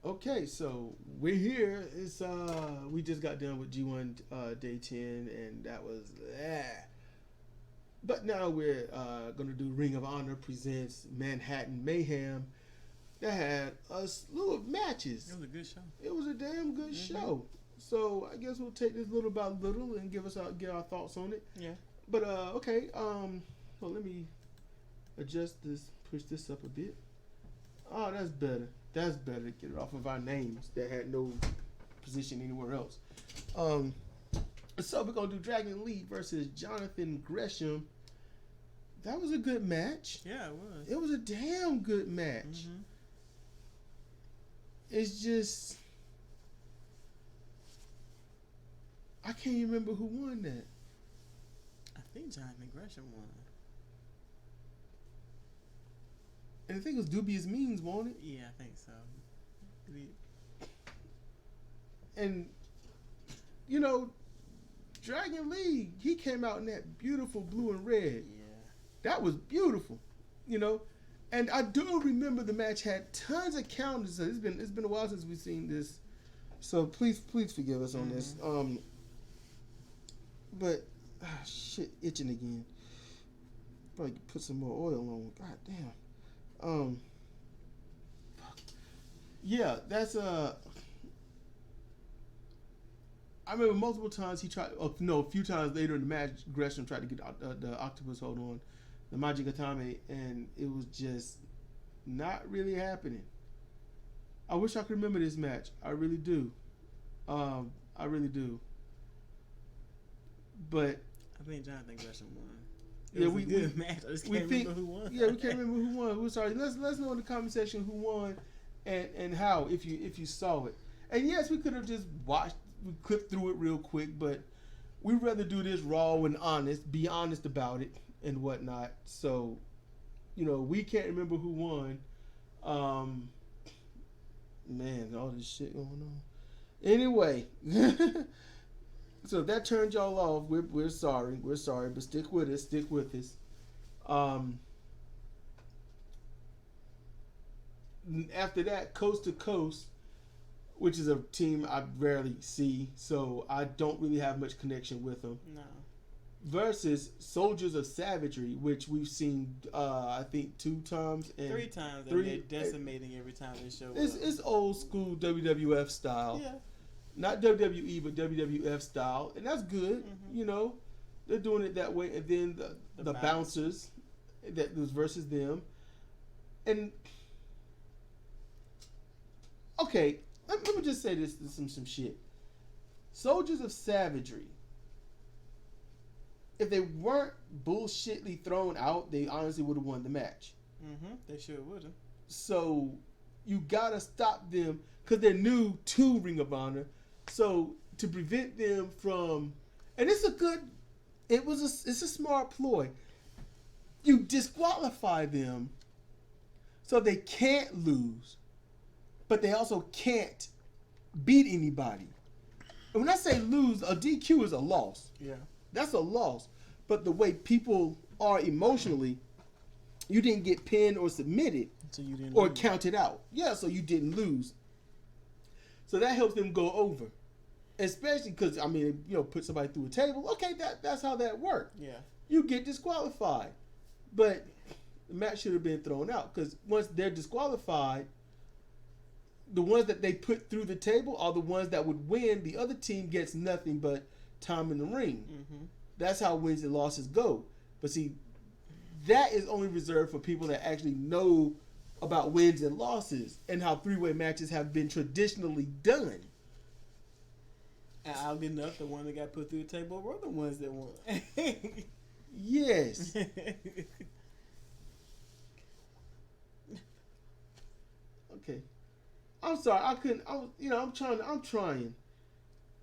Okay, so we're here. It's we just got done with G1 day 10, and that was But now we're gonna do Ring of Honor presents Manhattan Mayhem. That had a slew of matches. It was a good show. It was a damn good show. So I guess we'll take this little by little and get our thoughts on it. Yeah. But okay. Well, let me adjust this, push this up a bit. Oh, that's better. That's better to get it off of our names that had no position anywhere else. So we're gonna do Dragon Lee versus Jonathan Gresham. That was a good match. Yeah, it was. It was a damn good match. Mm-hmm. It's just I can't even remember who won that. I think Jonathan Gresham won. And I think it was Dubious Means, won it? Yeah, I think so. And you know, Dragon Lee, he came out in that beautiful blue and red. Yeah. That was beautiful, you know. And I do remember the match had tons of counters. So it's been a while since we've seen this, so please forgive us on this. But shit, itching again. Probably put some more oil on. God damn. Yeah, that's I remember multiple times he tried. A few times later in the match, Gresham tried to get the octopus hold on the Majigatame, and it was just not really happening. I wish I could remember this match. I really do. I really do. But I think Jonathan Gresham won. It was a good match. I just can't remember who won. Yeah, we can't remember who won. Who's sorry? Let's know in the comment section who won and how if you saw it. And yes, we could have just watched. We clipped through it real quick, but we'd rather do this raw and honest, be honest about it and whatnot. So, you know, we can't remember who won. Man, all this shit going on. Anyway, so if that turned y'all off, we're sorry. We're sorry, but stick with us. Stick with us. After that, Coast to Coast, which is a team I rarely see, so I don't really have much connection with them. No. Versus Soldiers of Savagery, which we've seen, I think, 2 times. And 3 times, and they're decimating every time they show up. It's old school WWF style. Yeah. Not WWE, but WWF style. And that's good, you know. They're doing it that way. And then the Bouncers, that was versus them. And, okay, let me just say this some shit. Soldiers of Savagery, if they weren't bullshitly thrown out, they honestly would have won the match. They sure would have. So you gotta stop them because they're new to Ring of Honor. So to prevent them from, and it's a smart ploy. You disqualify them so they can't lose, but they also can't beat anybody. And when I say lose, a DQ is a loss. Yeah. That's a loss. But the way people are emotionally, you didn't get pinned or submitted so you didn't or lose. counted out. Yeah, so you didn't lose. So that helps them go over. Especially because, I mean, you know, put somebody through a table. Okay, that's how that worked. Yeah. You get disqualified. But the match should have been thrown out because once they're disqualified, the ones that they put through the table are the ones that would win. The other team gets nothing but time in the ring. That's how wins and losses go. But see, that is only reserved for people that actually know about wins and losses and how 3-way matches have been traditionally done. And oddly enough, the one that got put through the table were the ones that won. Yes. Okay. I'm sorry. I couldn't. I'm trying.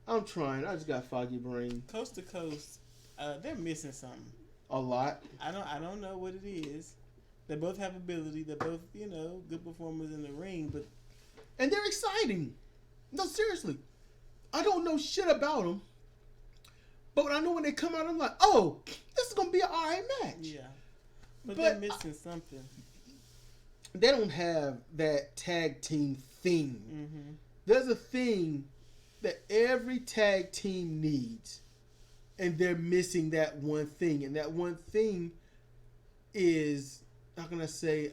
I just got foggy brain. Coast to Coast, they're missing something. A lot. I don't know what it is. They both have ability. They're both, good performers in the ring, and they're exciting. No, seriously. I don't know shit about them, but I know when they come out, I'm like, oh, this is gonna be an alright match. Yeah, but they're missing something. they don't have that tag team thing. Mm-hmm. There's a thing that every tag team needs, and they're missing that one thing. And that one thing is, how can I say,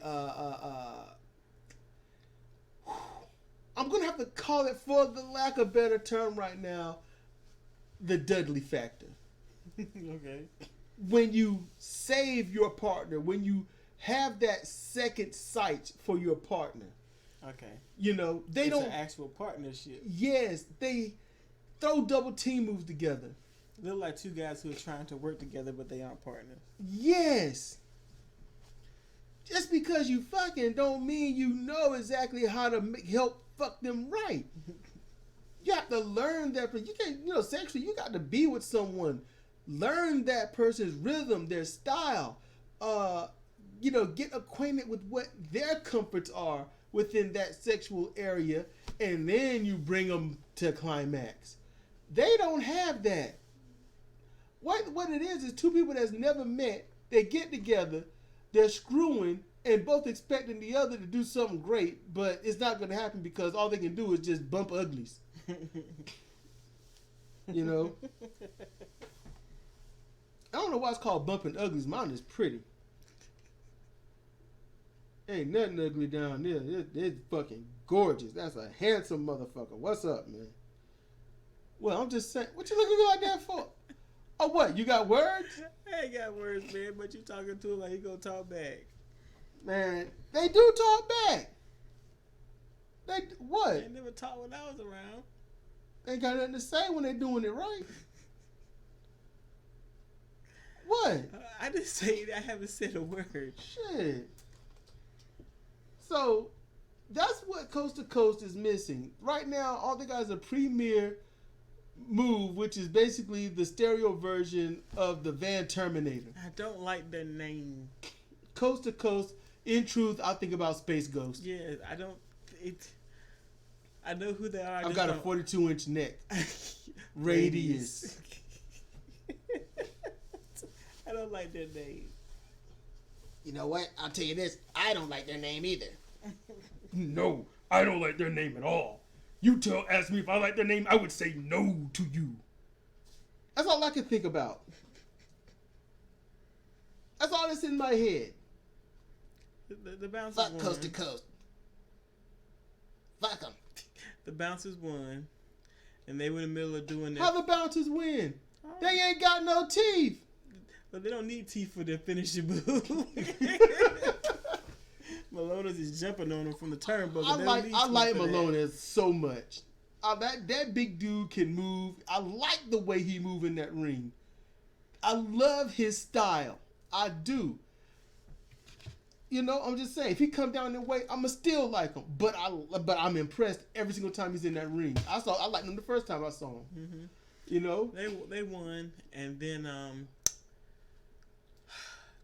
I'm going to have to call it, for the lack of a better term right now, the Dudley factor. Okay. When you save your partner, when you have that second sight for your partner. Okay. You know, they it's don't... an actual partnership. Yes, they throw double team moves together. They look like two guys who are trying to work together, but they aren't partners. Yes. Just because you fucking don't mean you know exactly how to help fuck them right. You have to learn that. You can't, you know, sexually, you got to be with someone. Learn that person's rhythm, their style. You know, get acquainted with what their comforts are within that sexual area, and then you bring them to climax. They don't have that. What it is two people that's never met. They get together, they're screwing, and both expecting the other to do something great, but it's not going to happen because all they can do is just bump uglies. You know? I don't know why it's called bumping uglies. Mine is pretty. Ain't nothing ugly down there. It's fucking gorgeous. That's a handsome motherfucker. What's up, man? Well, I'm just saying. What you looking like that for? Oh, what? You got words? I ain't got words, man, but you talking to him like he gonna talk back. Man, they do talk back. What? They never talked when I was around. They ain't got nothing to say when they doing it right. What? I didn't say I haven't said a word. Shit. So, that's what Coast to Coast is missing. Right now, all they got is a premier move, which is basically the stereo version of the Van Terminator. I don't like their name. Coast to Coast. In truth, I think about Space Ghost. Yeah, I don't... I know who they are. I've got a 42-inch neck. Radius. I don't like their name. You know what? I'll tell you this. I don't like their name either. No, I don't like their name at all. You ask me if I like their name, I would say no to you. That's all I can think about. That's all that's in my head. The Bouncers Fuck won. Coast to Coast. Fuck them. The Bouncers won. And they were in the middle of doing that. How the Bouncers win? They ain't got no teeth. But they don't need teeth for their finishing move. Malonas is jumping on them from the turnbuckle. I like Malonas so much. That big dude can move. I like the way he move in that ring. I love his style. I do. You know, I'm just saying, if he come down that way, I'ma still like him. But I'm impressed every single time he's in that ring. I liked him the first time I saw him. Mm-hmm. You know, they won, and then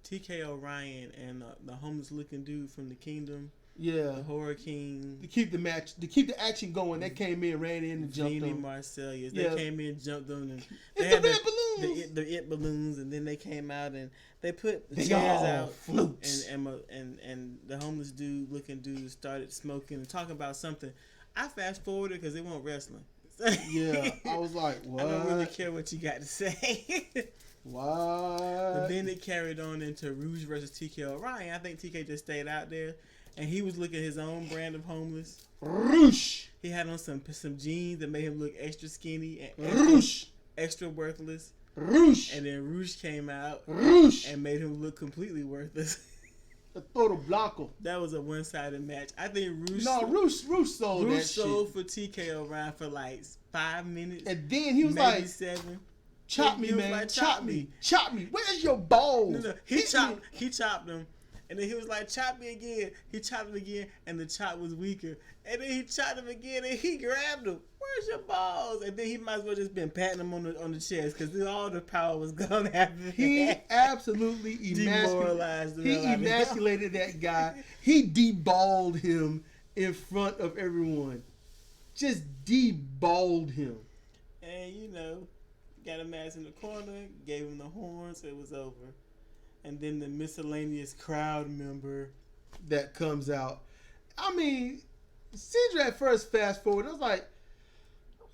TK O'Ryan and the homeless looking dude from the Kingdom. Yeah. The Horror King. To keep the action going, they came in, ran in, and jumped Jeannie on. Marcellus. Yeah. They came in, jumped on, and they had the red balloons. The it balloons, and then they came out and they put the they chairs all out. Floats. And the homeless looking dude started smoking and talking about something. I fast forwarded because they weren't wrestling. Yeah, I was like, what? I don't really care what you got to say. What? But then it carried on into Rouge versus TK O'Ryan. I think TK just stayed out there, and he was looking his own brand of homeless. Rouge. He had on some jeans that made him look extra skinny and extra worthless. Rouge. And then Rouge came out Rouge. and made him look completely worthless. The Toro Blanco. That was a one-sided match. I think Rouge. No, Rouge sold that sold shit. for TK O'Ryan for like 5 minutes. And then he was maybe like, 7. Chop me, man. Like, chop me. Chop me. Where's your balls? No. He chopped him. And then he was like, chop me again. He chopped him again, and the chop was weaker. And then he chopped him again, and he grabbed him. Where's your balls? And then he might as well just been patting him on the chest because all the power was gone after that. He absolutely demoralized him. He emasculated that guy. He deballed him in front of everyone. Just deballed him. And, you know, got him ass in the corner, gave him the horn, so it was over. And then the miscellaneous crowd member that comes out. I mean, Cedric at first fast forward. I was like,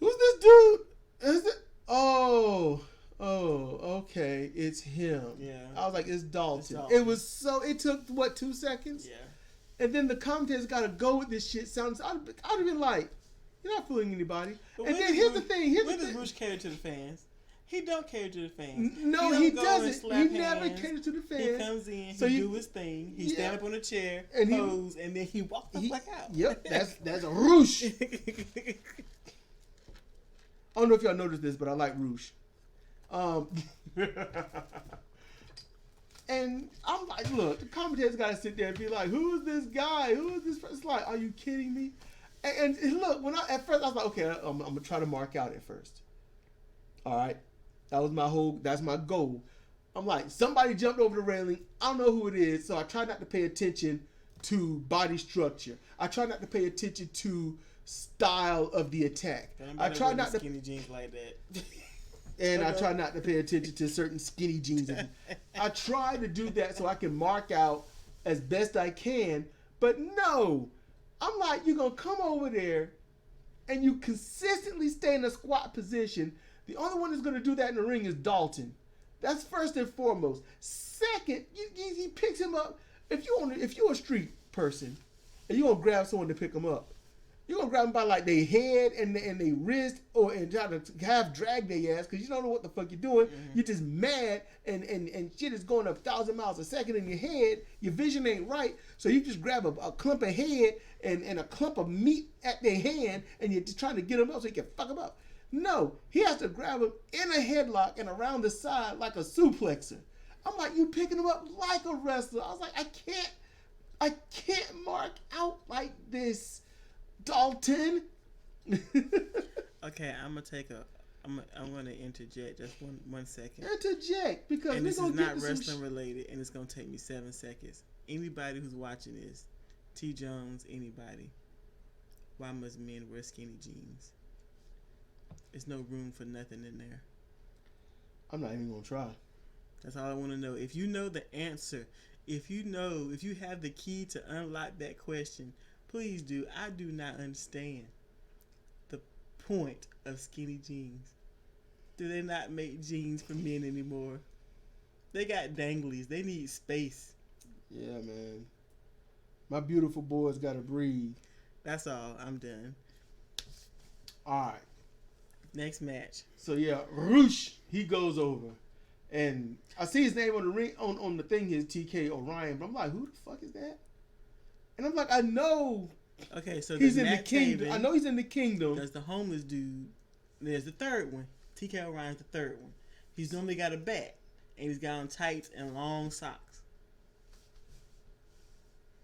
who's this dude? Is it? Oh, okay. It's him. Yeah. I was like, it's Dalton. It's Dalton. It was so. It took what, 2 seconds? Yeah. And then the commentators got to go with this shit. I'd have been like, you're not fooling anybody. But and then here's the thing. When does Roosh cater to the fans? He don't cater to the fans. No, he doesn't. He never caters to the fans. He comes in, he do his thing. He stand up on a chair, and pose, and then he walks the fuck out. Yep, that's a Roosh. I don't know if y'all noticed this, but I like Roosh. And I'm like, look, the commentators got to sit there and be like, who is this guy? Who is this person? It's like, are you kidding me? And look, at first I was like, okay, I'm going to try to mark out at first. All right. That's my goal. I'm like, somebody jumped over the railing. I don't know who it is. So I try not to pay attention to body structure. I try not to pay attention to style of the attack. I try not to skinny jeans like that. And I try not to pay attention to certain skinny jeans. I try to do that so I can mark out as best I can. But no, I'm like, you're going to come over there and you consistently stay in a squat position. The only one that's going to do that in the ring is Dalton. That's first and foremost. Second, he picks him up. If you're a street person and you're going to grab someone to pick them up, you're going to grab them by like their head and their wrist and try to half drag their ass because you don't know what the fuck you're doing. Mm-hmm. You're just mad and shit is going 1,000 miles a second in your head. Your vision ain't right. So you just grab a clump of head and a clump of meat at their hand and you're just trying to get them up so you can fuck them up. No, he has to grab him in a headlock and around the side like a suplexer. I'm like, you picking him up like a wrestler. I was like, I can't mark out like this, Dalton. Okay, I'm gonna interject just one second. Interject because and this is not wrestling related, and it's gonna take me 7 seconds. Anybody who's watching this, T. Jones, anybody, why must men wear skinny jeans? There's no room for nothing in there. I'm not even gonna try. That's all I want to know. If you know the answer, if you have the key to unlock that question, please do. I do not understand the point of skinny jeans. Do they not make jeans for men anymore? They got danglies. They need space. Yeah, man. My beautiful boys gotta breathe. That's all. I'm done. All right. Next match. So yeah, Roosh, he goes over, and I see his name on the ring on the thing is TK Orion, but I'm like, who the fuck is that? And I'm like, I know. Okay, so he's in the kingdom. I know he's in the kingdom. There's the homeless dude. There's the third one. TK Orion's the third one. He's normally got a bat, and he's got on tights and long socks.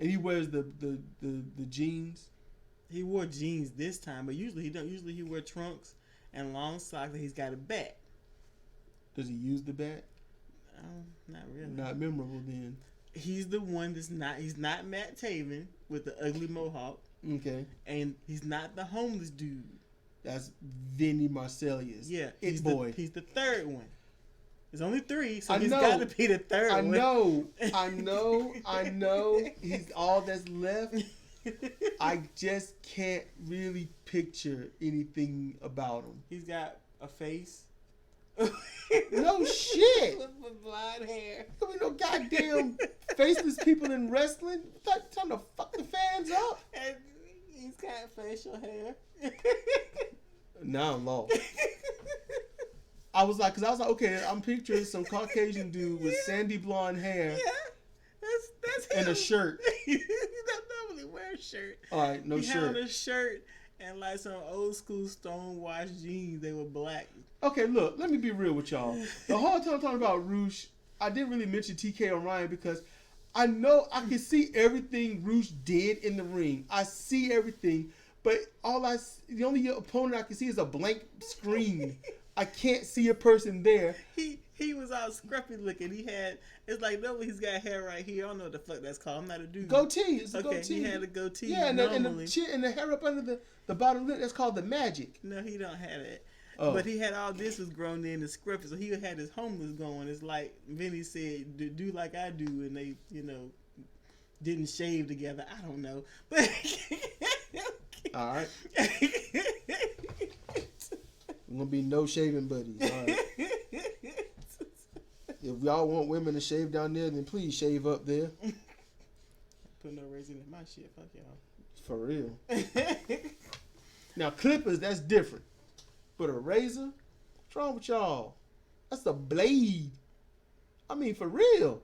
And he wears the jeans. He wore jeans this time, but usually he don't. Usually he wear trunks and long socks, and he's got a bat. Does he use the bat? Not really. Not memorable then. He's the one that's not. He's not Matt Taven with the ugly mohawk. Okay. And he's not the homeless dude. That's Vinny Marselius. Yeah, He's the third one. There's only 3, so he's got to be the third one. I know. He's all that's left. I just can't really picture anything about him. He's got a face. No shit. With blonde hair. There be no goddamn faceless people in wrestling. Time to fuck the fans up. And he's got facial hair. Now I'm lost. I was like, okay, I'm picturing some Caucasian dude with sandy blonde hair. Yeah, that's him. And a shirt. He don't normally wear a shirt. All right, no shirt. He had a shirt and like some old school stonewashed jeans. They were black. Okay, look, let me be real with y'all. The whole time I'm talking about Roosh, I didn't really mention TK Orion because I know I can see everything Roosh did in the ring. I see everything, but the only opponent I can see is a blank screen. I can't see a person there. He was all scruffy looking. It's like normally he's got hair right here. I don't know what the fuck that's called. I'm not a dude. Goatee. It's a okay, goatee. He had a goatee. Yeah, and the hair up under the bottom lip. That's called the magic. No, he don't have it. Oh. But he had all this was grown in the scruffy, so he had his homeless going. It's like Vinny said, do like I do, and they, didn't shave together. I don't know, but All right. We're gonna be no shaving buddies. All right. If y'all want women to shave down there, then please shave up there. Put no razor in my shit. Fuck y'all. For real. Now clippers, that's different. But a razor, what's wrong with y'all? That's a blade. I mean, for real.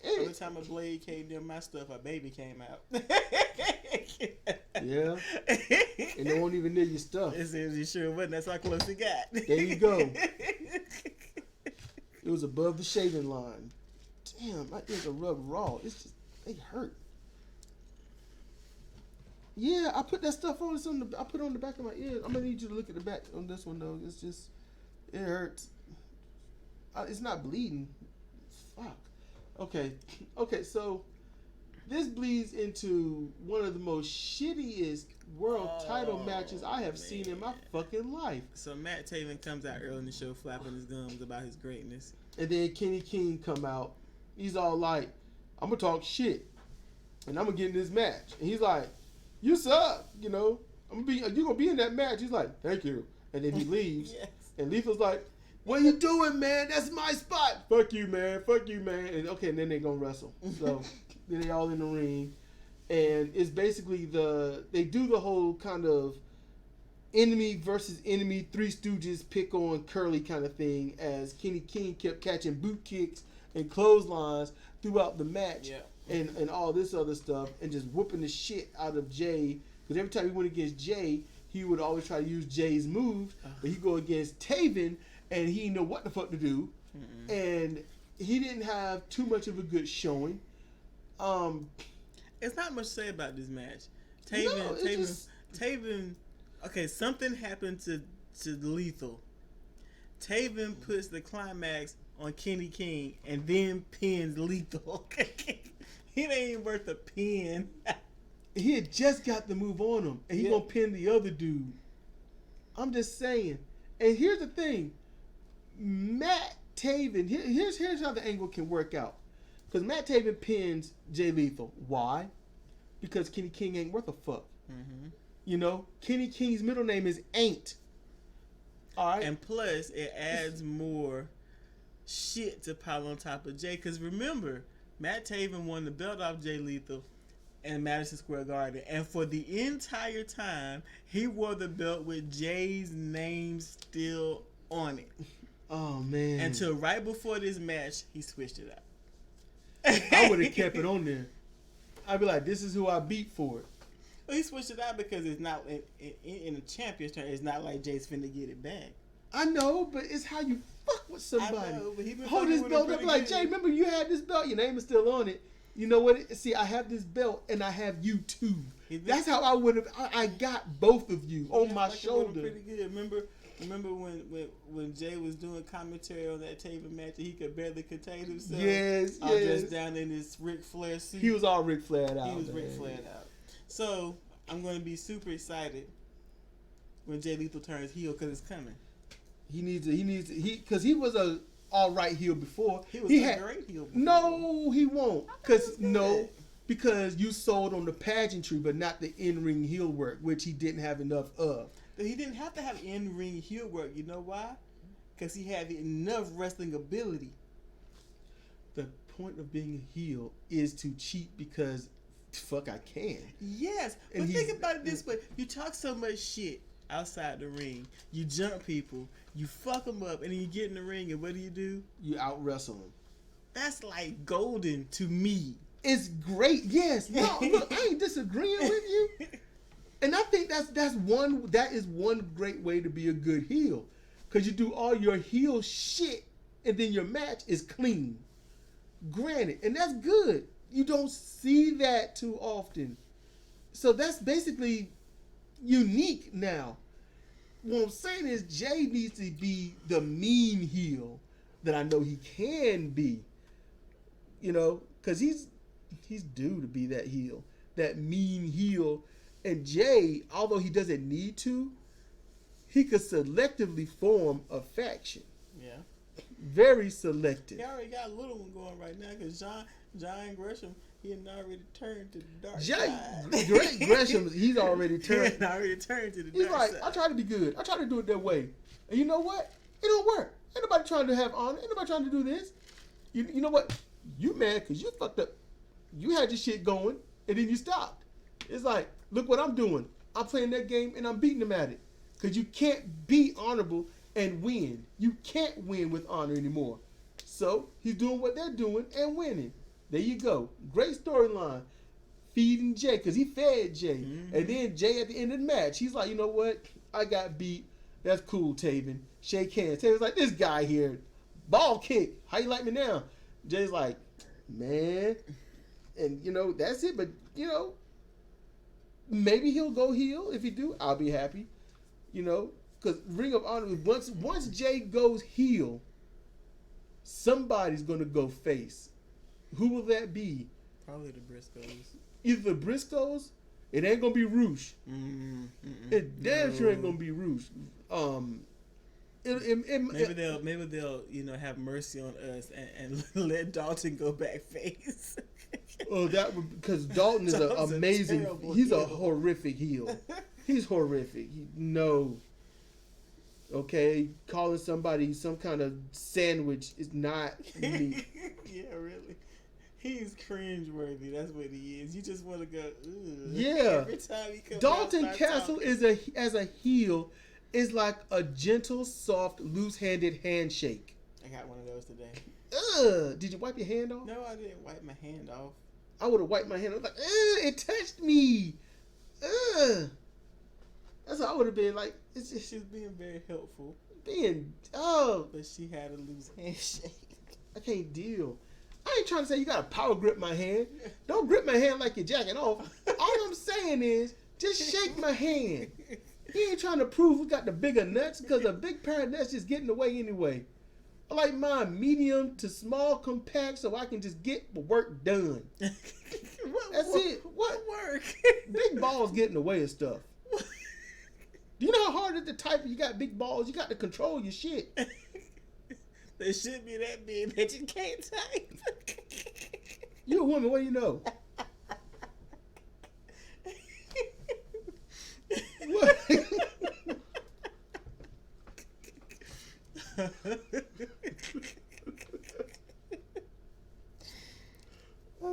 Every time a blade came near my stuff, a baby came out. Yeah. And they won't even near your stuff. It says you sure wasn't. That's how close it got. There you go. It was above the shaving line. Damn, my ears are rubbed raw. It's just, they hurt. Yeah, I put that stuff on. I put it on the back of my ear. I'm gonna need you to look at the back on this one though. It's just, it hurts. It's not bleeding. Fuck. Okay. So this bleeds into one of the most shittiest world title matches I have seen in my fucking life. So Matt Taven comes out early in the show flapping his gums about his greatness. And then Kenny King come out. He's all like, I'm going to talk shit. And I'm going to get in this match. And he's like, you suck, you know. You're going to be in that match. He's like, thank you. And then he leaves. Yes. And Lethal's like, what you doing, man? That's my spot. Fuck you, man. And okay, and then they're going to wrestle. So then they all in the ring. And it's basically they do the whole kind of enemy versus enemy, Three Stooges pick on Curly kind of thing, as Kenny King kept catching boot kicks and clotheslines throughout the match. Yeah. And all this other stuff, and just whooping the shit out of Jay. Because every time he went against Jay, he would always try to use Jay's moves, but he go against Taven, and he didn't know what the fuck to do. Mm-mm. And he didn't have too much of a good showing. It's not much to say about this match. Taven. Okay, something happened to Lethal. Taven puts the climax on Kenny King and then pins Lethal. He ain't even worth a pin. He had just got the move on him, and he gonna pin the other dude. I'm just saying. And here's the thing, Matt Taven. Here's how the angle can work out. Because Matt Taven pins Jay Lethal. Why? Because Kenny King ain't worth a fuck. Mm-hmm. You know, Kenny King's middle name is Ain't. All right. And plus, it adds more shit to pile on top of Jay. Because remember, Matt Taven won the belt off Jay Lethal in Madison Square Garden. And for the entire time, he wore the belt with Jay's name still on it. Oh, man. Until right before this match, he switched it out. I would have kept it on there. I'd be like, this is who I beat for it. Well, he switched it out because it's not in a champion's turn. It's not like Jay's finna get it back. I know, but it's how you fuck with somebody. I know, but he been hold this belt up like, Jay, remember you had this belt? Your name is still on it. You know what? See, I have this belt and I have you too. That's how I would have. I got both of you on my shoulder. Pretty good. Remember when Jay was doing commentary on that Taven match and he could barely contain himself? Yes. Just down in his Ric Flair suit. He was all Ric Flaired out. He was Ric Flaired out. So I'm going to be super excited when Jay Lethal turns heel because it's coming. Because he was a all right heel before. He was a great heel before. No, he won't. Because you sold on the pageantry, but not the in-ring heel work, which he didn't have enough of. But he didn't have to have in-ring heel work. You know why? Because he had enough wrestling ability. The point of being a heel is to cheat because, fuck, I can. Yes, but think about it this way. You talk so much shit outside the ring. You jump people. You fuck them up. And then you get in the ring, and what do? You out-wrestle them. That's like golden to me. It's great. Yes. No, look, I ain't disagreeing with you. And I think that is one great way to be a good heel. Because you do all your heel shit, and then your match is clean. Granted. And that's good. You don't see that too often. So that's basically unique now. What I'm saying is Jay needs to be the mean heel that I know he can be. You know, because he's due to be that heel. That mean heel. And Jay, although he doesn't need to, he could selectively form a faction. Yeah. Very selective. He already got a little one going right now because John Gresham He had already turned to the dark Jay, side. Gresham, he's already He turned. had already turned to the He's dark like, side. I try to be good. I try to do it that way. And you know what? It don't work. Ain't nobody trying to have honor. Ain't nobody trying to do this. You know what? You mad because you fucked up. You had your shit going, and then you stopped. It's like, look what I'm doing. I'm playing that game, and I'm beating them at it. Because you can't be honorable and win. You can't win with honor anymore. So, he's doing what they're doing and winning. There you go. Great storyline. Feeding Jay, because he fed Jay. Mm-hmm. And then Jay at the end of the match, he's like, you know what? I got beat. That's cool, Taven. Shake hands. Taven's like, this guy here, ball kick. How you like me now? Jay's like, man. And, you know, that's it. But, you know, maybe he'll go heel. If he do, I'll be happy. You know, because Ring of Honor, once Jay goes heel, somebody's going to go face. Who will that be? Probably the Briscoes. Either the Briscoes, it ain't going to be Roosh. It damn sure ain't going to be Roosh. Maybe they'll have mercy on us and let Dalton go back face. Oh, that would, because Dalton is an amazing. He's a horrific heel. He's horrific. No. Okay, calling somebody some kind of sandwich is not me. Yeah, really. He's cringeworthy. That's what he is. You just want to go. Ugh. Yeah. Every time he comes Dalton out, Castle as a heel is like a gentle, soft, loose-handed handshake. I got one of those today. Ugh. Did you wipe your hand off? No, I didn't wipe my hand off. I would have wiped my hand. I was like, ugh, it touched me. Ugh. That's what I would have been like. It's just She was being very helpful, but she had a loose handshake. I can't deal. I ain't trying to say you gotta power grip my hand. Don't grip my hand like you're jacking off. All I'm saying is just shake my hand. He ain't trying to prove who got the bigger nuts, because a big pair of nuts just get in the way anyway. I like mine medium to small, compact, so I can just get the work done. That's it. What work? Big balls get in the way of stuff. Do you know how hard it is to type? You got big balls. You got to control your shit. They should be that big that you can't type. You a woman. What do you know? What?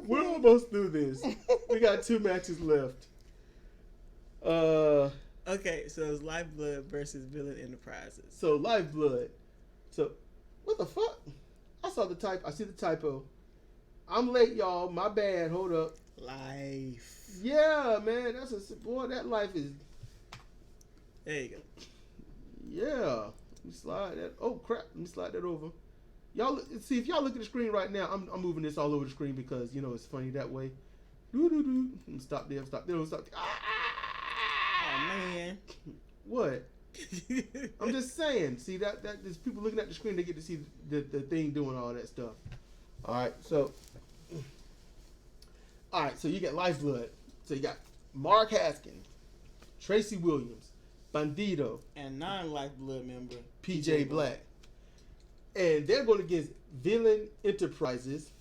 We're almost through this. We got 2 matches left. Okay, so it's Lifeblood versus Villain Enterprises. So Lifeblood. So what the fuck? I saw the type. I see the typo. I'm late, y'all. My bad. Hold up. Life. Yeah, man. That's boy. That life is. There you go. Yeah. Let me slide that. Oh crap. Let me slide that over. Y'all see, if y'all look at the screen right now, I'm moving this all over the screen because you know it's funny that way. Stop there. Stop there. Stop there. Oh man. What? I'm just saying. See that there's people looking at the screen. They get to see the thing doing all that stuff. All right. So you got Lifeblood. So you got Mark Haskins, Tracy Williams, Bandito, and non-Lifeblood member PJ Black. And they're going against Villain Enterprises.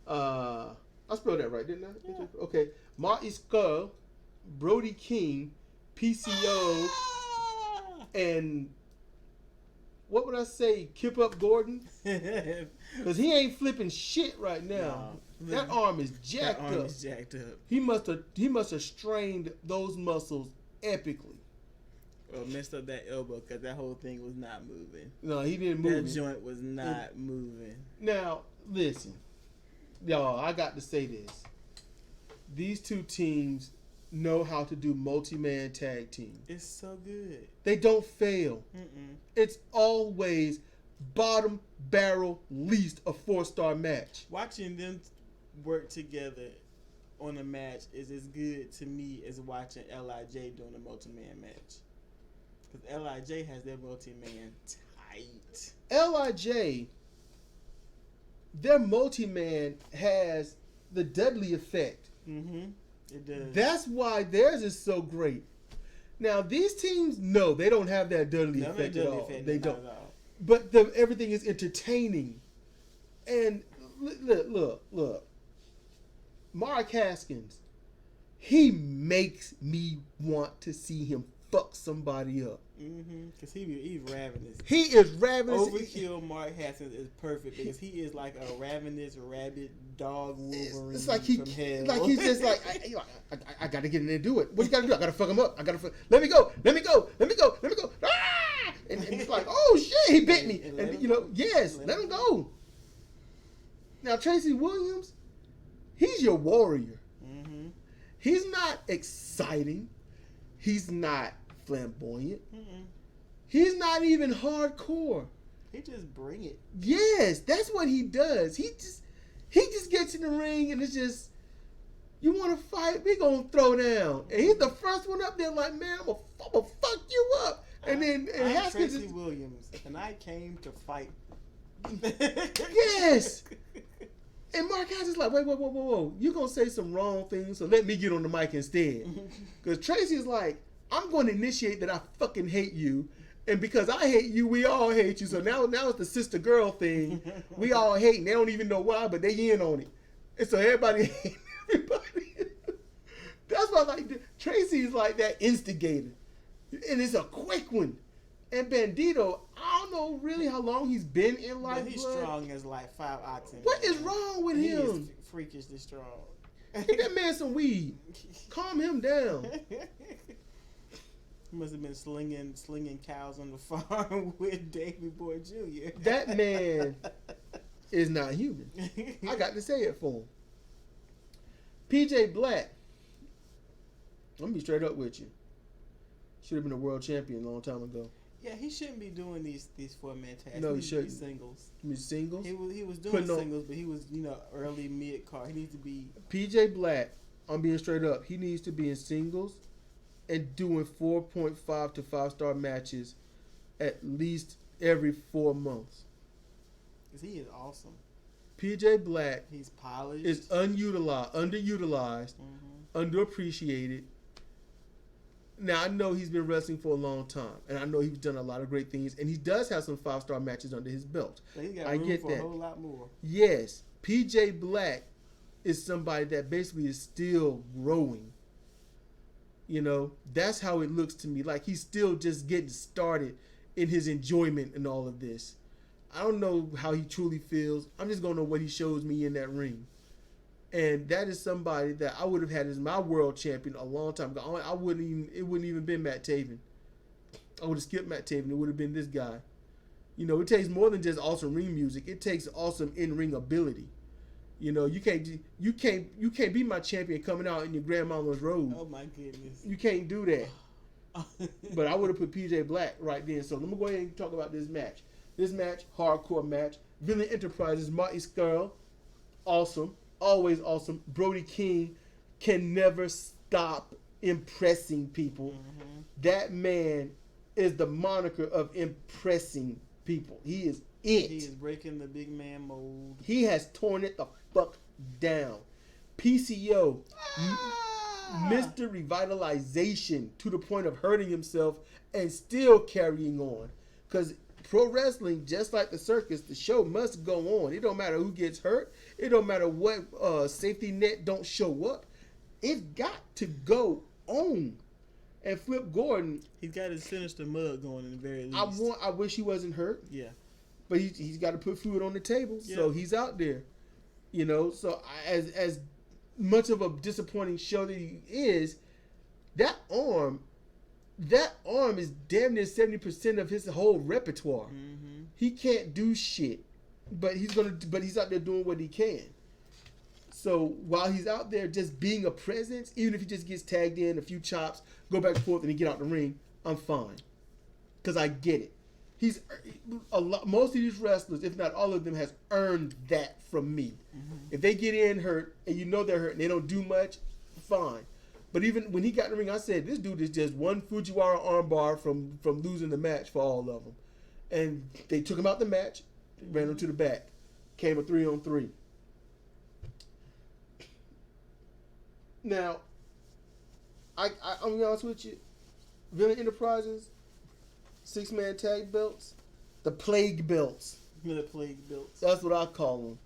I spelled that right, didn't I? Yeah. Okay. Marty Skull, Brody King, PCO, and what would I say? Kip Up Gordon? Because he ain't flipping shit right now. No. That arm is jacked up. He must have strained those muscles epically. Or messed up that elbow because that whole thing was not moving. No, he didn't move. That joint was not moving. Now, listen. Y'all, I got to say this. These 2 teams know how to do multi-man tag team. It's so good. They don't fail. Mm-mm. It's always bottom barrel least a 4-star match. Watching them work together on a match is as good to me as watching LIJ doing a multi-man match. Because LIJ has their multi-man tight. LIJ, their multi-man has the Dudley effect. Mm-hmm. It does. That's why theirs is so great. Now, these teams, no, they don't have that Dudley effect at all. They don't. At all. But everything is entertaining. And look. Mark Haskins, he makes me want to see him fuck somebody up. Because he's ravenous. He is ravenous. Overkill Mark Haskins is perfect because he is like a ravenous rabbit dog Wolverine. It's like from hell. like he's just like I got to get in there and do it. What you got to do? I got to fuck him up. Let me go. Ah! And it's like, oh shit, he bit me. And you know, yes, let him go. Now Tracy Williams, he's your warrior. He's not exciting. He's not flamboyant. He's not even hardcore. He just bring it. Yes, that's what he does. He just gets in the ring and it's just, you want to fight? We gonna throw down. And he's the first one up there like, man, I'm gonna fuck you up. And then I'm Haskins Tracy Williams, and I came to fight. Yes. And Mark Haskins is like, whoa. You gonna say some wrong things, so let me get on the mic instead. Because Tracy's like, I'm going to initiate that I fucking hate you. And because I hate you, we all hate you. So now it's the sister girl thing. We all hate, and they don't even know why, but they in on it. And so everybody hates everybody. That's why Tracy's like that instigator. And it's a quick one. And Bandito, I don't know really how long he's been in Lifeblood. But he's strong as like 5 octane. What is wrong with he him? He is freakishly strong. Get that man some weed. Calm him down. He must have been slinging cows on the farm with Davey Boy Jr. That man is not human. I got to say it for him. PJ Black, I'm going to be straight up with you. Should have been a world champion a long time ago. Yeah, he shouldn't be doing these 4-man tags. No, he shouldn't. Singles. Singles? He was doing singles, but he was, early mid-card. He needs to be... PJ Black, I'm being straight up, he needs to be in singles and doing 4.5 to 5-star matches at least every 4 months. Because he is awesome. PJ Black, he's polished, is underutilized, underappreciated. Now, I know he's been wrestling for a long time, and I know he's done a lot of great things, and he does have some 5-star matches under his belt. So he's got room for a whole lot more. Yes, PJ Black is somebody that basically is still growing. That's how it looks to me. Like he's still just getting started in his enjoyment and all of this. I don't know how he truly feels. I'm just going to know what he shows me in that ring. And that is somebody that I would have had as my world champion a long time ago. It wouldn't even been Matt Taven. I would have skipped Matt Taven. It would have been this guy. It takes more than just awesome ring music. It takes awesome in-ring ability. You can't be my champion coming out in your grandmama's robe. Oh my goodness. You can't do that. But I would have put PJ Black right then. So let me go ahead and talk about this match. This match, hardcore match. Villain Enterprises, Marty Scurll, awesome. Always awesome. Brody King can never stop impressing people. That man is the moniker of impressing people. He is it. He is breaking the big man mold. He has torn it the fuck down. PCO, Mr. Revitalization to the point of hurting himself and still carrying on. Because pro wrestling, just like the circus, the show must go on. It don't matter who gets hurt. It don't matter what safety net don't show up. It's got to go on. And Flip Gordon, he's got his sinister mug going in the very least. I wish he wasn't hurt. Yeah. But he's got to put food on the table, so he's out there. So as much of a disappointing show that he is, that arm is damn near 70% of his whole repertoire. He can't do shit, but he's out there doing what he can. So while he's out there just being a presence, even if he just gets tagged in, a few chops, go back and forth, and he get out the ring, I'm fine, because I get it. Most of these wrestlers, if not all of them, has earned that from me. If they get in hurt and they're hurt and they don't do much, fine. But even when he got in the ring, I said, this dude is just one Fujiwara armbar from losing the match for all of them. And they took him out the match, ran him to the back, came a 3-on-3. Now, I'm gonna be honest with you, Villain Enterprises, 6-man tag belts, the plague belts. The plague belts. That's what I call them.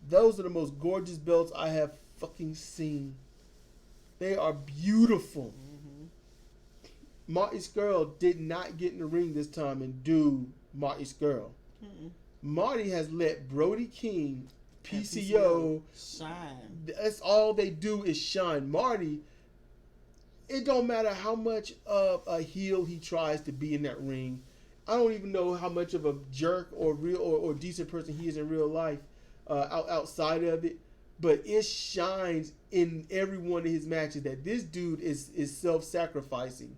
Those are the most gorgeous belts I have fucking seen. They are beautiful. Mm-hmm. Marty Scurll did not get in the ring this time and do Marty Scurll. Mm-mm. Marty has let Brody King, PCO, shine. That's all they do is shine. Marty, it don't matter how much of a heel he tries to be in that ring. I don't even know how much of a jerk or real or decent person he is in real life outside of it. But it shines in every one of his matches that this dude is self-sacrificing.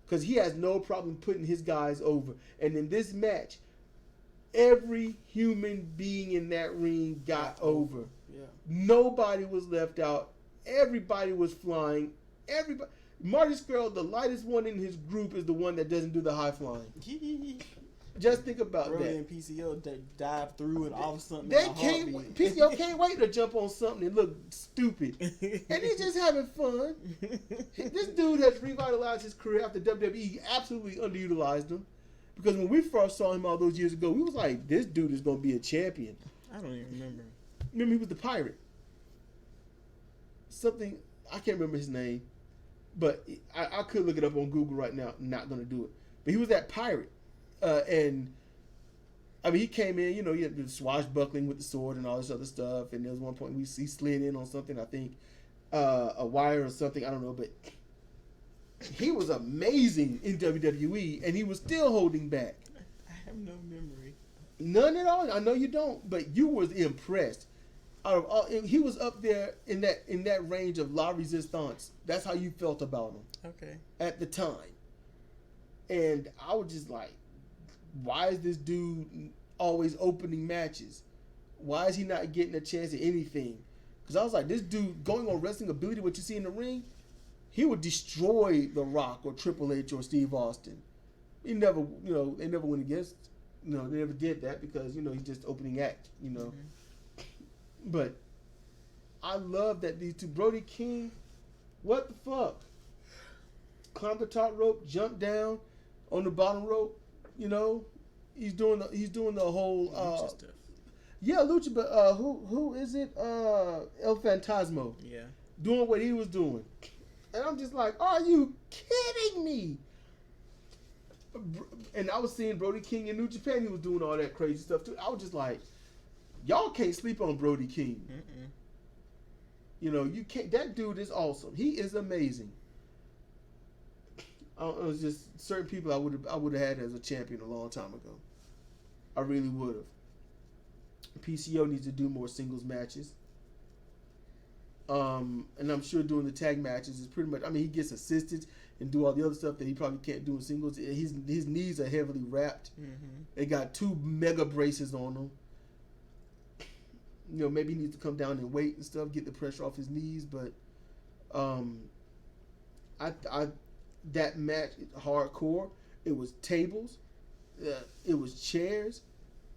Because he has no problem putting his guys over. And in this match, every human being in that ring got over. Yeah. Nobody was left out. Everybody was flying. Everybody. Marty Scurll, the lightest one in his group, is the one that doesn't do the high flying. Just think about Brody that. And PCO dive through and off something. They can't. PCO can't wait to jump on something and look stupid, and he's just having fun. This dude has revitalized his career after WWE absolutely underutilized him. Because when we first saw him all those years ago, we was like, this dude is going to be a champion. I don't even remember. Remember, he was the pirate. Something, I can't remember his name. But I could look it up on Google right now. I'm not going to do it. But he was that pirate. And, I mean, he came in, he had the swashbuckling with the sword and all this other stuff. And there was one point he slid in on something, I think, a wire or something. I don't know. But he was amazing in WWE, and he was still holding back. I have no memory. None at all. I know you don't, but you was impressed. Out of all, he was up there in that range of La Resistance. That's how you felt about him. Okay. At the time, and I was just like, why is this dude always opening matches? Why is he not getting a chance at anything? Because I was like, this dude going on wrestling ability, what you see in the ring, he would destroy The Rock or Triple H or Steve Austin. He never, they never went against, they never did that because, he's just opening act, Mm-hmm. But I love that these two, Brody King, what the fuck? Climbed the top rope, jumped down on the bottom rope, he's doing the whole, Lucha stuff. Yeah, Lucha, but who is it? El Fantasmo. Yeah. Doing what he was doing. And I'm just like, are you kidding me? And I was seeing Brody King in New Japan. He was doing all that crazy stuff too. I was just like, y'all can't sleep on Brody King. Mm-mm. You can't. That dude is awesome. He is amazing. It was just certain people I would have had as a champion a long time ago. I really would have. PCO needs to do more singles matches. And I'm sure doing the tag matches is pretty much. I mean, he gets assistance and do all the other stuff that he probably can't do in singles. His knees are heavily wrapped. Mm-hmm. They got 2 mega braces on them. Maybe he needs to come down and weight and stuff, get the pressure off his knees. But, that match, hardcore. It was tables. It was chairs.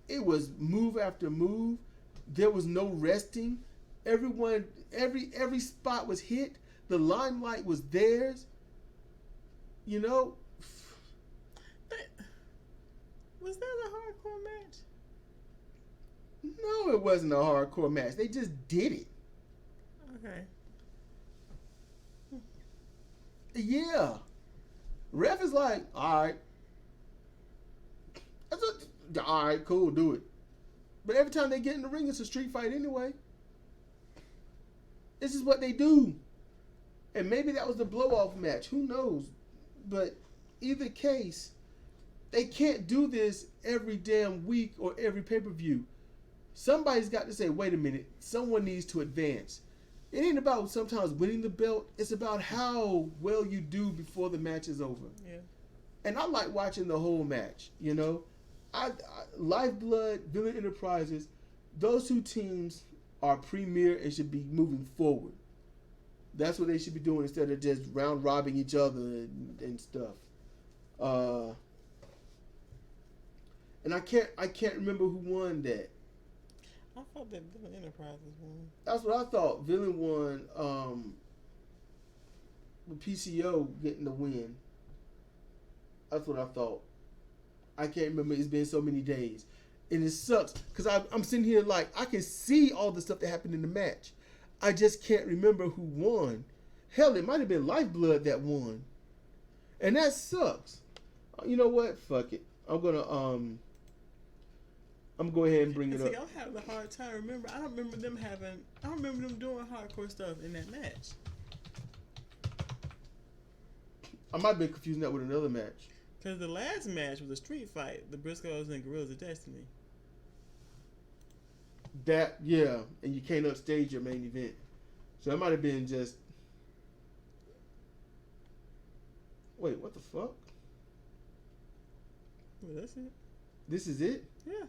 It was move after move. There was no resting. Everyone, every spot was hit. The limelight was theirs. Was that a hardcore match? No, it wasn't a hardcore match. They just did it. Okay. Yeah. Ref is like, all right. All right, cool, do it. But every time they get in the ring, it's a street fight anyway. This is what they do. And maybe that was the blow-off match. Who knows? But either case, they can't do this every damn week or every pay-per-view. Somebody's got to say, wait a minute, someone needs to advance. It ain't about sometimes winning the belt. It's about how well you do before the match is over. Yeah. And I like watching the whole match, Lifeblood, Villain Enterprises, those 2 teams are premier and should be moving forward. That's what they should be doing instead of just round robbing each other and stuff. And I can't remember who won that. I thought that Villain Enterprises won. That's what I thought. Villain won. With PCO getting the win. That's what I thought. I can't remember. It's been so many days. And it sucks because I'm sitting here like I can see all the stuff that happened in the match. I just can't remember who won. Hell, it might have been Lifeblood that won. And that sucks. You know what? Fuck it. I'm gonna go ahead and bring it up. See, I'm having a hard time. Remember, I don't remember them doing hardcore stuff in that match. I might be confusing that with another match. Because the last match was a street fight. The Briscoes and Gorillas of Destiny. That, yeah. And you can't upstage your main event. So it might have been just... Wait, what the fuck? Well, that's it. This is it? Yeah.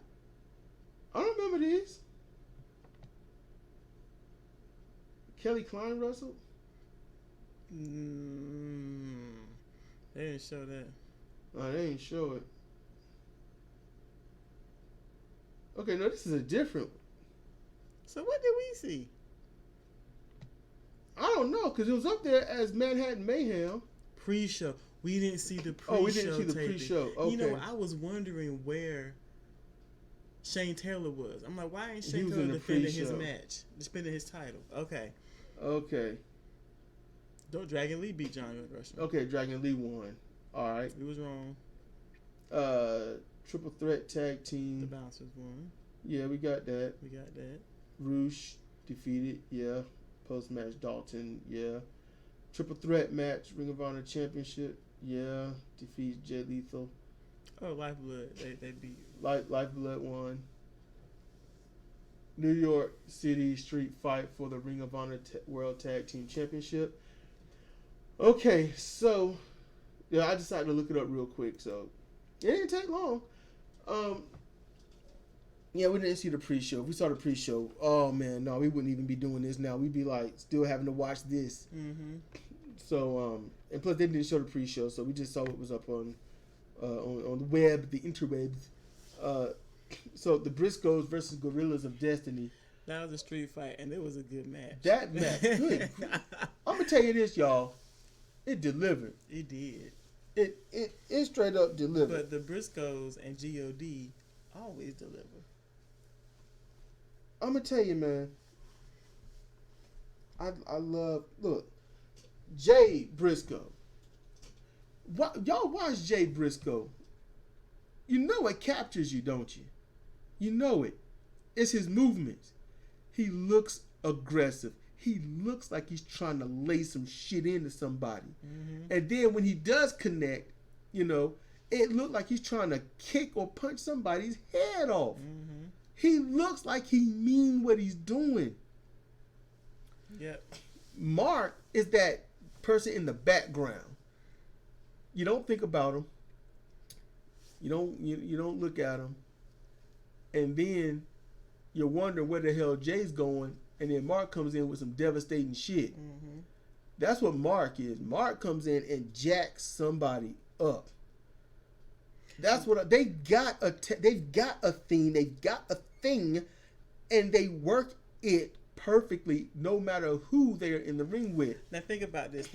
I don't remember these. Kelly Klein wrestled? They didn't show that. Oh, they didn't show it. Okay, no, this is a different one. So what did we see? I don't know, because it was up there as Manhattan Mayhem. Pre-show. We didn't see the pre-show. Oh, we didn't see the taping. pre-show. Okay. You know, I was wondering where Shane Taylor was. I'm like, why ain't Shane Taylor defending his match? Defending his title. Okay. Okay. Don't Dragon Lee beat John Gresham. Okay, Dragon Lee won. All right. He was wrong. Triple threat tag team. The Bouncers won. Yeah, we got that. We got that. Roosh defeated. Yeah. Post match Dalton. Yeah. Triple threat match Ring of Honor Championship. Yeah. Defeats Jay Lethal. Oh, Lifeblood. They beat. Lifeblood won. New York City Street Fight for the Ring of Honor World Tag Team Championship. Okay, so yeah, I decided to look it up real quick, so it didn't take long. Yeah, we didn't see the pre-show. If we saw the pre-show, oh man, no, we wouldn't even be doing this now. We'd be like still having to watch this. Mm-hmm. So and plus they didn't show the pre-show, so we just saw what was up on the web, the interwebs. So the Briscoes versus Gorillas of Destiny. That was a street fight, and it was a good match. That match, good. I'm gonna tell you this, y'all. It delivered. It did. It straight up delivered. But the Briscoes and God always deliver. I'm gonna tell you, man. I love Jay Briscoe. Y'all watch Jay Briscoe. You know it captures you, don't you? You know it. It's his movements. He looks aggressive. He looks like he's trying to lay some shit into somebody. Mm-hmm. And then when he does connect, you know, it looked like he's trying to kick or punch somebody's head off. Mm-hmm. He looks like he mean what he's doing. Yep. Mark is that person in the background. You don't think about him. You don't look at him. And then you're wondering where the hell Jay's going. And then Mark comes in with some devastating shit. Mm-hmm. That's what Mark is. Mark comes in and jacks somebody up. That's what they've got a theme. They've got a thing, and they work it perfectly, no matter who they're in the ring with. Now think about this.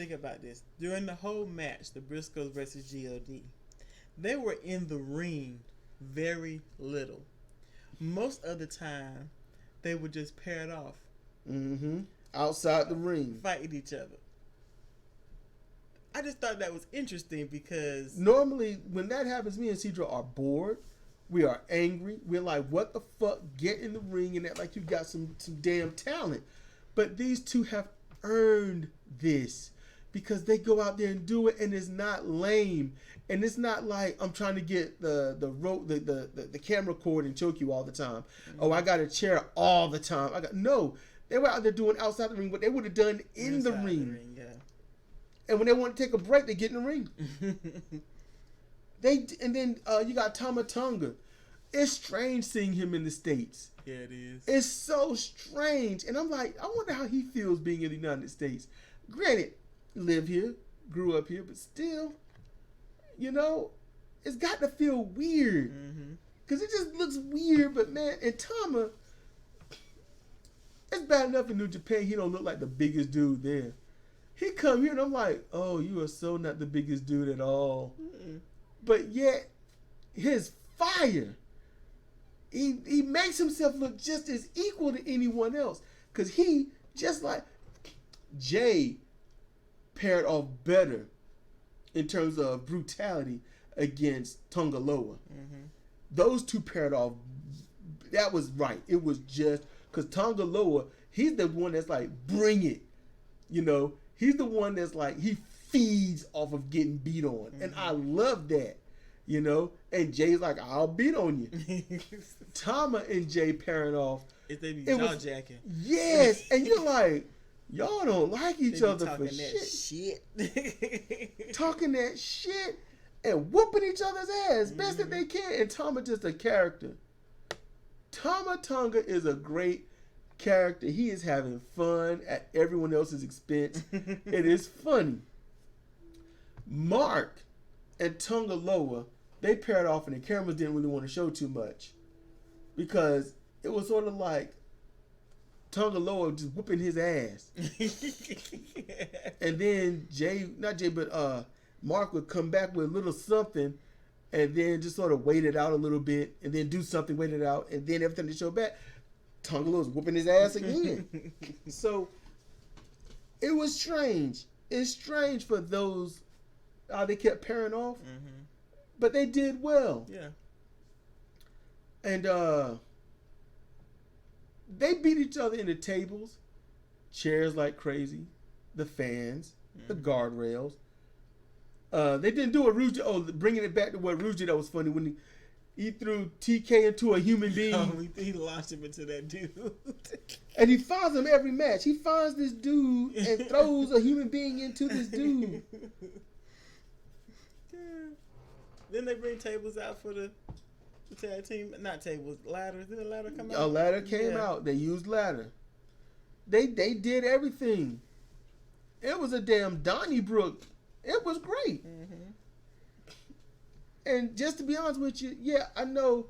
During the whole match, the Briscoes versus God, they were in the ring very little. Most of the time, they were just paired off. Mm-hmm. Outside the ring. Fighting each other. I just thought that was interesting because... Normally, when that happens, me and Cedra are bored. We are angry. We're like, what the fuck? Get in the ring and act like you got some damn talent. But these two have earned this because they go out there and do it, and it's not lame. And it's not like I'm trying to get the camera cord and choke you all the time. Mm-hmm. Oh, I got a chair all the time. No. They were out there doing outside the ring what they would have done in the ring. Yeah. And when they want to take a break, they get in the ring. And then you got Tama Tonga. It's strange seeing him in the States. Yeah, it is. It's so strange. And I'm like, I wonder how he feels being in the United States. Granted, live here, grew up here, but still, you know, it's got to feel weird. Because it just looks weird. But man, and Tama, it's bad enough in New Japan he don't look like the biggest dude there. He come here and I'm like, oh, you are so not the biggest dude at all. Mm-mm. But yet, his fire, he makes himself look just as equal to anyone else. Because he Just like Jay paired off better in terms of brutality against Tongaloa. Mm-hmm. Those two paired off. That was right. It was just because Tongaloa, he's the one that's like, bring it. You know, he's the one that's like, he feeds off of getting beat on. Mm-hmm. And I love that. You know, and Jay's like, I'll beat on you. Tama and Jay pairing off. If they be jaw-jacking. Yes. And you're like, y'all don't like each other for shit. Talking that shit and whooping each other's ass best that they can. And Tama just a character. Tama Tonga is a great character. He is having fun at everyone else's expense. It is funny. Mark and Tongaloa, they paired off and the cameras didn't really want to show too much. Because it was sort of like Tongaloa just whooping his ass. And then Mark would come back with a little something and then just sort of wait it out a little bit and then do something, wait it out, and then every time they show back, Tongaloa's whooping his ass again. So it was strange. It's strange for those how they kept pairing off. Mm-hmm. But they did well. Yeah. And they beat each other in the tables, chairs like crazy, the fans, the guardrails. They didn't do a Rouge. Oh, bringing it back to what Rouge did, that was funny when he threw TK into a human being. Oh, he launched him into that dude. And he finds him every match. He finds this dude and throws a human being into this dude. Then they bring tables out for the tag team. Not tables, ladders. Did a ladder come out? A ladder came out. They used ladder. They did everything. It was a damn Donnybrook. It was great. Mm-hmm. And just to be honest with you, yeah, I know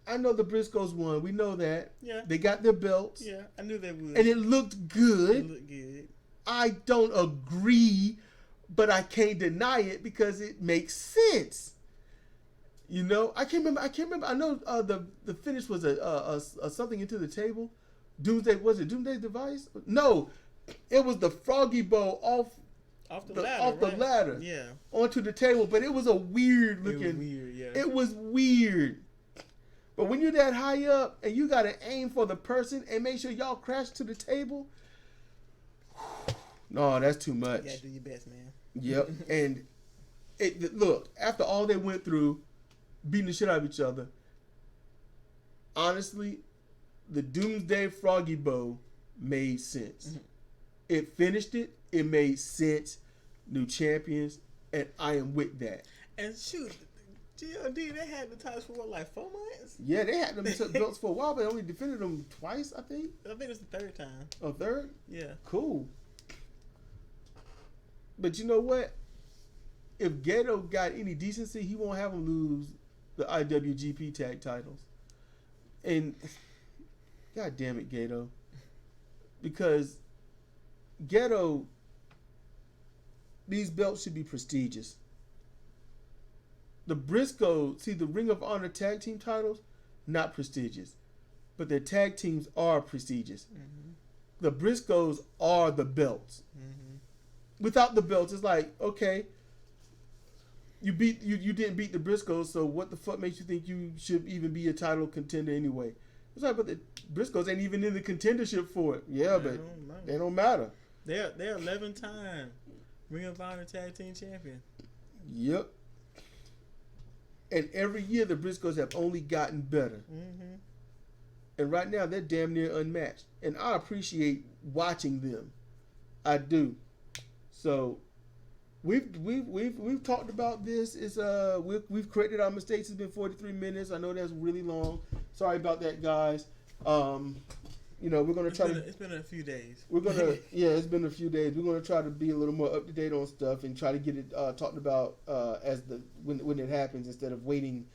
the Briscoes won. We know that. Yeah. They got their belts. Yeah, I knew they would. And it looked good. It looked good. I don't agree, but I can't deny it because it makes sense. You know, I can't remember. I know the finish was a something into the table. Doomsday, was it Doomsday Device? No, it was the Froggy Bow off the ladder. Yeah. Onto the table, but it was a weird looking. It was weird, yeah. It was weird. But when you're that high up and you gotta aim for the person and make sure y'all crash to the table, no, that's too much. You gotta do your best, man. Yep. And look, after all they went through, beating the shit out of each other, honestly, the Doomsday Froggy Bow made sense. Mm-hmm. It finished it. It made sense. New champions, and I am with that. And shoot, GLD, they had the titles for what, like 4 months? Yeah, they had them belts for a while, but they only defended them twice, I think. I think it's the third time. A third? Yeah. Cool. But you know what? If Gato got any decency, he won't have them lose the IWGP tag titles. And God damn it, Gato. Because Gato, these belts should be prestigious. The Briscoes, see, the Ring of Honor tag team titles, not prestigious. But their tag teams are prestigious. Mm-hmm. The Briscoes are the belts. Mm-hmm. Without the belts, it's like, okay, you didn't beat the Briscoes, so what the fuck makes you think you should even be a title contender anyway? It's like, but the Briscoes ain't even in the contendership for it. Yeah, but they don't matter. They're 11-time Ring of Honor tag team champion. Yep. And every year the Briscoes have only gotten better. Mm-hmm. And right now they're damn near unmatched. And I appreciate watching them. I do. So we've talked about this. It's we've corrected our mistakes. It's been 43 minutes. I know that's really long. Sorry about that, guys. You know, we're gonna try to. It's been a few days. We're gonna it's been a few days. We're gonna try to be a little more up to date on stuff and try to get it talked about when it happens instead of waiting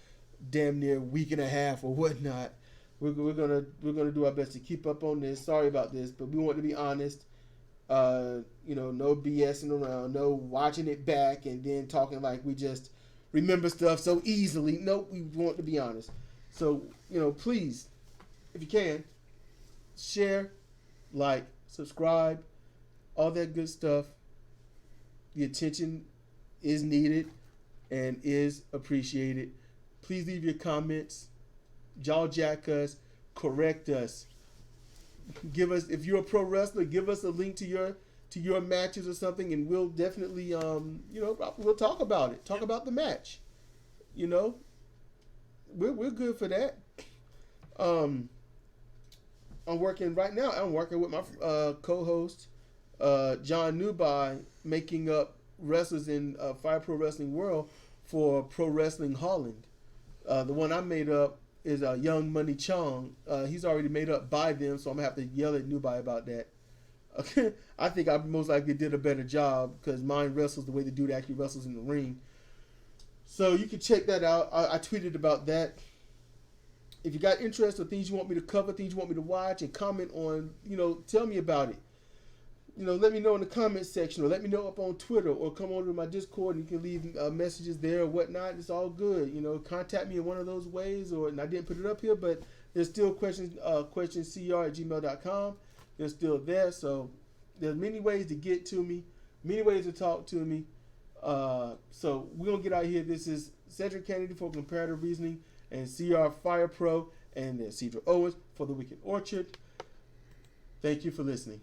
damn near a week and a half or whatnot. We're gonna do our best to keep up on this. Sorry about this, but we want to be honest. You know, no BSing around, no watching it back and then talking like we just remember stuff so easily. Nope, we want to be honest. So, you know, please, if you can, share, like, subscribe, all that good stuff. The attention is needed and is appreciated. Please leave your comments, jaw jack us, correct us. Give us, if you're a pro wrestler, give us a link to your matches or something, and we'll definitely we'll talk about it. Talk about the match. We're good for that. I'm working right now. I'm working with my co-host John Newby, making up wrestlers in Fire Pro Wrestling World for Pro Wrestling Holland. The one I made up is Young Money Chong. He's already made up by them, so I'm gonna have to yell at Newby about that. Okay, I think I most likely did a better job because mine wrestles the way the dude actually wrestles in the ring. So you can check that out. I tweeted about that. If you got interest or things you want me to cover, things you want me to watch, and comment on, tell me about it. Let me know in the comment section, or let me know up on Twitter, or come over to my Discord and you can leave messages there or whatnot. It's all good. Contact me in one of those ways, and I didn't put it up here, but there's still questionscr@gmail.com. They're still there, so there's many ways to get to me, many ways to talk to me. So we're going to get out of here. This is Cedric Kennedy for Comparative Reasoning, and CR Fire Pro, and then Cedric Owens for The Wicked Orchard. Thank you for listening.